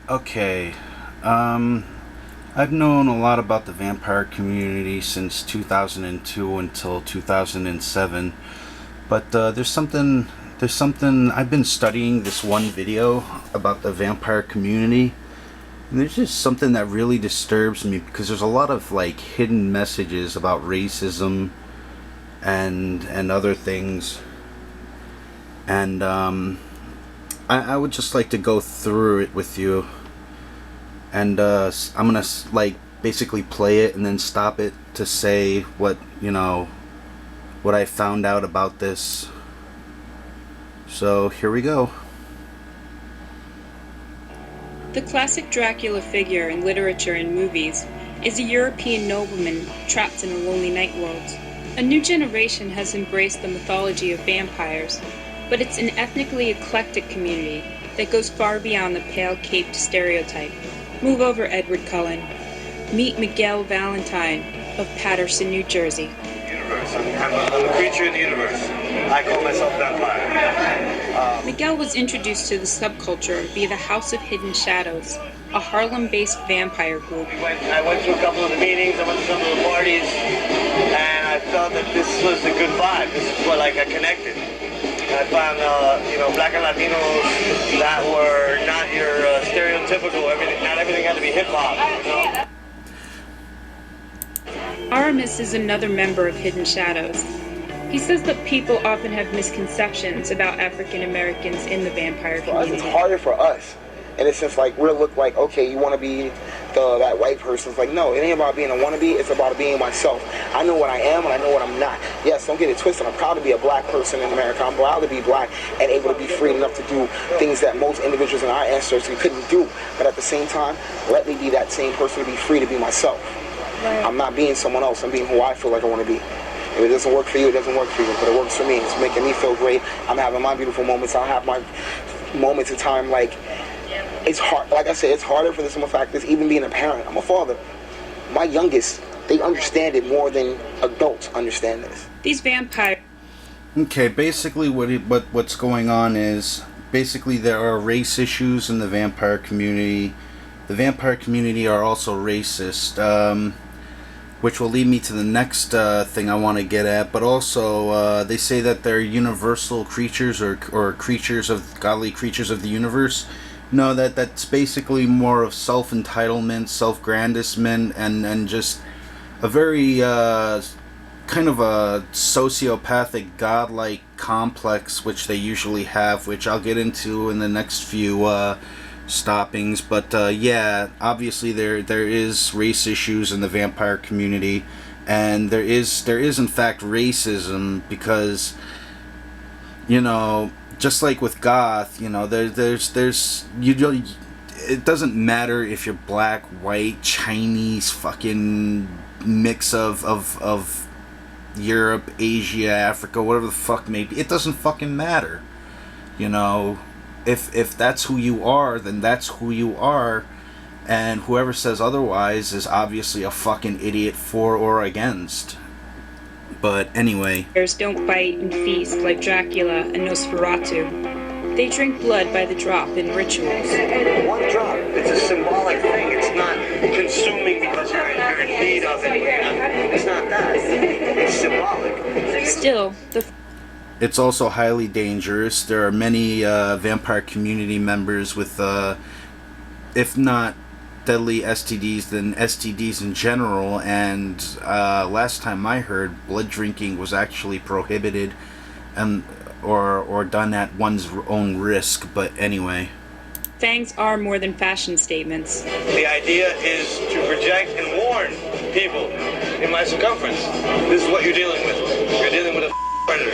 Okay. I've known a lot about the vampire community since 2002 until 2007, but there's something I've been studying this one video about the vampire community, and there's just something that really disturbs me because there's a lot of like hidden messages about racism and other things, and I would just like to go through it with you, and I'm gonna like basically play it and then stop it to say what I found out about this. So here we go. The classic Dracula figure in literature and movies is a European nobleman trapped in a lonely night world. A new generation has embraced the mythology of vampires, but it's an ethnically eclectic community that goes far beyond the pale-caped stereotype. Move over, Edward Cullen. Meet Miguel Valentine of Paterson, New Jersey. Universe. I'm a creature in the universe. I call myself vampire. Miguel was introduced to the subculture via the House of Hidden Shadows, a Harlem-based vampire group. I went to a couple of the meetings, I went to some of the parties, and I felt that this was a good vibe. This is what I connected. I found, black and Latinos that were not your stereotypical, not everything had to be hip-hop, Aramis is another member of Hidden Shadows. He says that people often have misconceptions about African Americans in the vampire community. It's harder for us. In a sense, like, we'll look like, okay, you want to be that white person. It's like, no, it ain't about being a wannabe, it's about being myself. I know what I am and I know what I'm not. Yes, don't get it twisted. I'm proud to be a black person in America. I'm proud to be black and able to be free enough to do things that most individuals in our ancestors couldn't do. But at the same time, let me be that same person to be free to be myself. Right. I'm not being someone else. I'm being who I feel like I want to be. If it doesn't work for you, it doesn't work for you. But it works for me. It's making me feel great. I'm having my beautiful moments. I'll have my moments of time. Like, it's hard. Like I said, it's harder for the simple fact is even being a parent. I'm a father. My youngest, they understand it more than adults understand this. These vampires. Okay, basically what's going on is basically there are race issues in the vampire community. The vampire community are also racist, which will lead me to the next thing I want to get at. But also, they say that they're universal creatures or godly creatures of the universe. No, that's basically more of self-entitlement, self-grandisement, and just a very kind of a sociopathic, godlike complex, which they usually have, which I'll get into in the next few stoppings. But yeah, obviously there is race issues in the vampire community, and there is in fact racism because, just like with goth, there's it doesn't matter if you're black, white, Chinese, fucking mix of Europe, Asia, Africa, whatever the fuck may be. It doesn't fucking matter. If that's who you are, then that's who you are, and whoever says otherwise is obviously a fucking idiot for or against. But anyway. Don't bite and feast like Dracula and Nosferatu. They drink blood by the drop in rituals. One drop. It's a symbolic thing. It's not consuming because you're in need of it. It's not that. It's symbolic. Still, it's also highly dangerous. There are many vampire community members with, if not deadly STDs, then STDs in general. And last time I heard, blood drinking was actually prohibited, or done at one's own risk. But anyway. Fangs are more than fashion statements. The idea is to project and warn people in my circumference. This is what you're dealing with. You're dealing with a predator.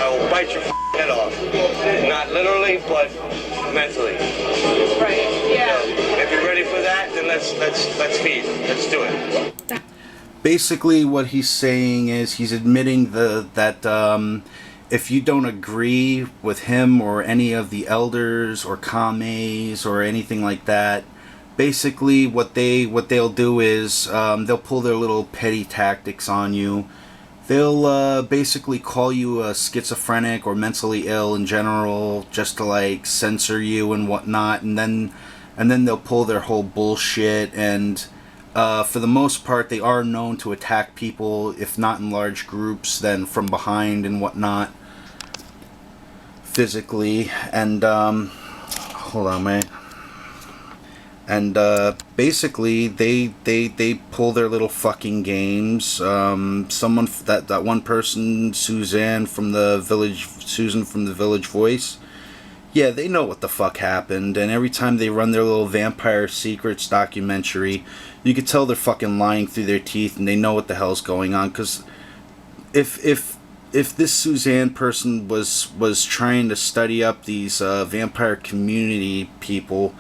I will bite your head off. Not literally, but mentally. Right. Yeah. So, if you're ready for that, then let's feed. Let's do it. Basically, what he's saying is he's admitting that if you don't agree with him or any of the elders or kames or anything like that, basically what they'll do is they'll pull their little petty tactics on you. They'll basically call you a schizophrenic or mentally ill in general, just to like censor you and whatnot, and then and then they'll pull their whole bullshit. And for the most part, they are known to attack people, if not in large groups, then from behind and whatnot, physically. And hold on, man. And basically, they pull their little fucking games. Someone, that one person, Susan from the Village Voice. Yeah, they know what the fuck happened, and every time they run their little Vampire Secrets documentary, you could tell they're fucking lying through their teeth, and they know what the hell's going on. Because if this Suzanne person was trying to study up these vampire community people,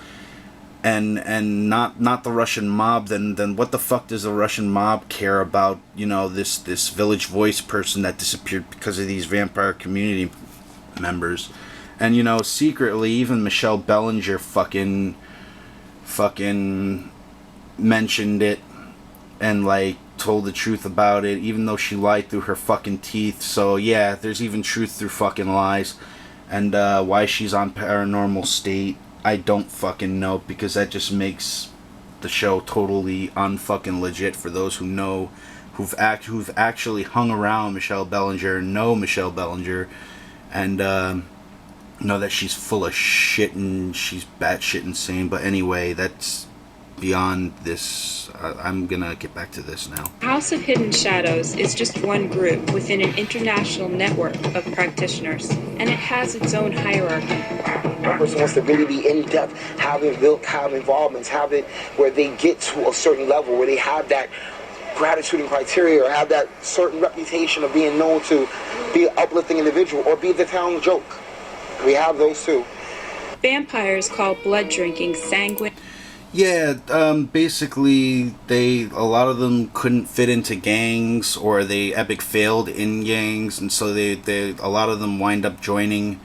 and not the Russian mob, then what the fuck does the Russian mob care about, you know, this Village Voice person that disappeared because of these vampire community members? And, you know, secretly, even Michelle Bellinger fucking mentioned it and, like, told the truth about it, even though she lied through her fucking teeth. So, yeah, there's even truth through fucking lies. And why she's on Paranormal State, I don't fucking know, because that just makes the show totally unfucking legit for those who know, who've actually hung around Michelle Bellinger, know Michelle Bellinger, and know that she's full of shit and she's batshit insane. But anyway, that's beyond this. I'm gonna get back to this now. House of Hidden Shadows is just one group within an international network of practitioners, and it has its own hierarchy. One person wants to really be in depth, have involvements, have it where they get to a certain level, where they have that gratitude and criteria, or have that certain reputation of being known to be an uplifting individual or be the town joke. We have those too. Vampires call blood drinking sanguine. Yeah, basically, a lot of them couldn't fit into gangs, or they epic failed in gangs, and so a lot of them wind up joining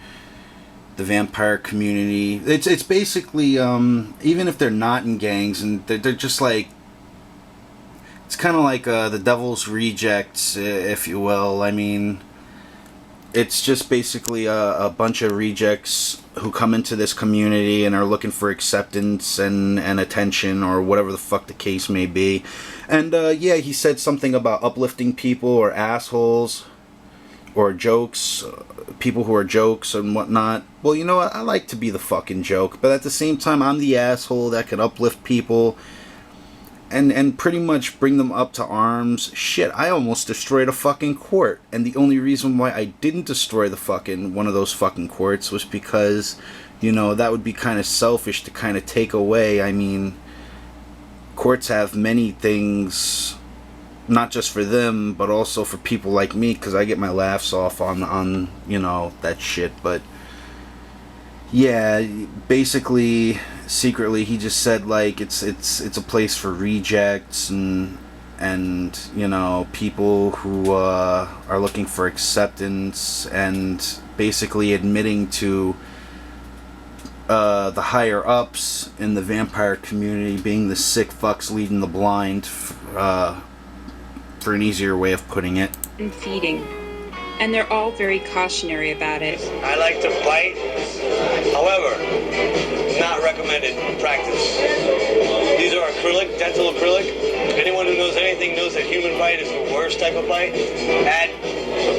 the vampire community. It's basically, even if they're not in gangs, and they're just like, it's kind of like the Devil's Rejects, if you will. I mean, it's just basically a bunch of rejects who come into this community and are looking for acceptance and attention, or whatever the fuck the case may be. And yeah, he said something about uplifting people, or assholes, or jokes, people who are jokes and whatnot. Well, you know what? I like to be the fucking joke, but at the same time, I'm the asshole that can uplift people and pretty much bring them up to arms. Shit, I almost destroyed a fucking court, and the only reason why I didn't destroy the fucking one of those fucking courts was because, you know, that would be kind of selfish to kind of take away. I mean, courts have many things, not just for them, but also for people like me, because I get my laughs off on you know, that shit. But yeah, basically, secretly, he just said, like, it's a place for rejects and you know, people who are looking for acceptance, and basically admitting to the higher ups in the vampire community being the sick fucks leading the blind, for an easier way of putting it. And feeding. And they're all very cautionary about it. I like to fight, however, not recommended practice. These are acrylic, dental acrylic. Anyone who knows anything knows that human bite is the worst type of bite. Add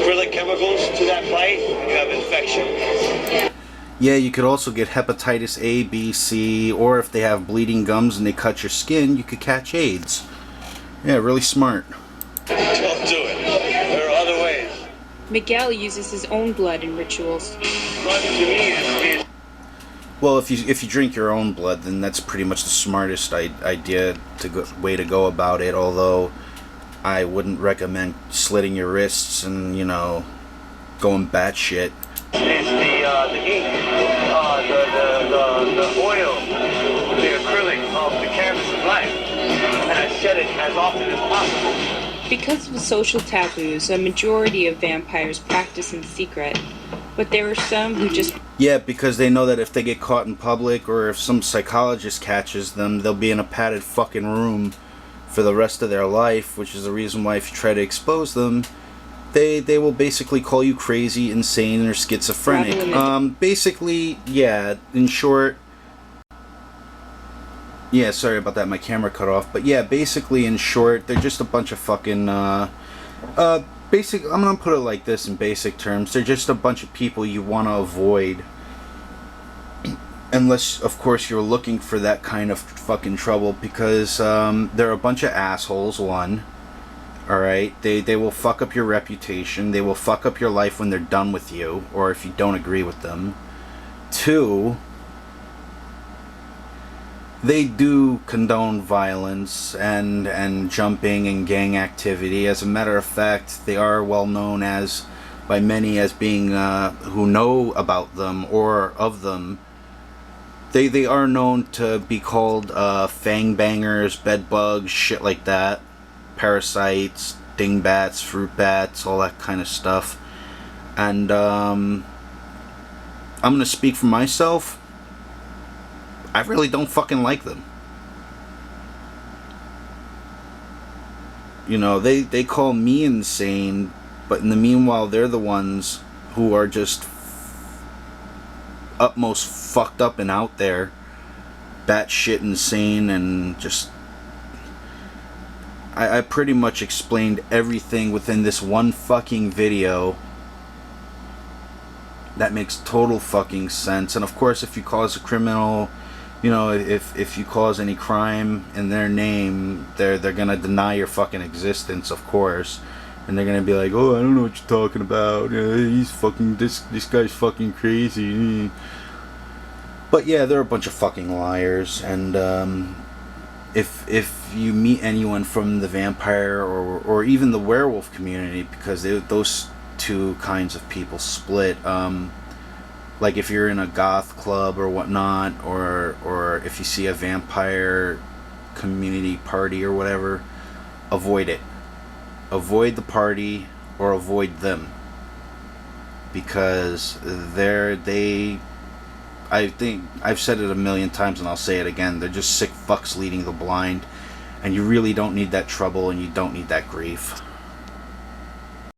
acrylic chemicals to that bite, and you have infection. Yeah, you could also get hepatitis A, B, C, or if they have bleeding gums and they cut your skin, you could catch AIDS. Yeah, really smart. Don't do it. There are other ways. Miguel uses his own blood in rituals. Blood to me is... Well, if you drink your own blood, then that's pretty much the smartest way to go about it. Although I wouldn't recommend slitting your wrists and, you know, going batshit. It's the ink, the oil, the acrylic of the canvas of life, and I shed it as often as possible. Because of the social taboos, a majority of vampires practice in secret, but there are some who just... Yeah, because they know that if they get caught in public, or if some psychologist catches them, they'll be in a padded fucking room for the rest of their life, which is the reason why if you try to expose them, they will basically call you crazy, insane, or schizophrenic. Basically, yeah, in short, Yeah, sorry about that. My camera cut off. But yeah, basically, in short, they're just a bunch of fucking, basic. I'm gonna put it like this in basic terms. They're just a bunch of people you want to avoid. Unless, of course, you're looking for that kind of fucking trouble, because they're a bunch of assholes, one. Alright? They will fuck up your reputation. They will fuck up your life when they're done with you, or if you don't agree with them. Two, they do condone violence and jumping and gang activity. As a matter of fact, they are well known as, by many, as being, who know about them or of them, they are known to be called fang bangers, bed bugs, shit like that, parasites, dingbats, fruit bats, all that kind of stuff. And I'm gonna speak for myself. I really don't fucking like them. You know, they call me insane, but in the meanwhile, they're the ones who are just utmost fucked up and out there, batshit insane, and just... I pretty much explained everything within this one fucking video. That makes total fucking sense. And of course, if you cause a criminal... You know, if you cause any crime in their name, they're gonna deny your fucking existence, of course, and they're gonna be like, "Oh, I don't know what you're talking about. He's fucking this guy's fucking crazy." But yeah, they're a bunch of fucking liars. And if you meet anyone from the vampire or even the werewolf community, because those two kinds of people split. Like if you're in a goth club or whatnot, or if you see a vampire community party or whatever, avoid it. Avoid the party or avoid them. Because I think I've said it a million times and I'll say it again, they're just sick fucks leading the blind, and you really don't need that trouble and you don't need that grief.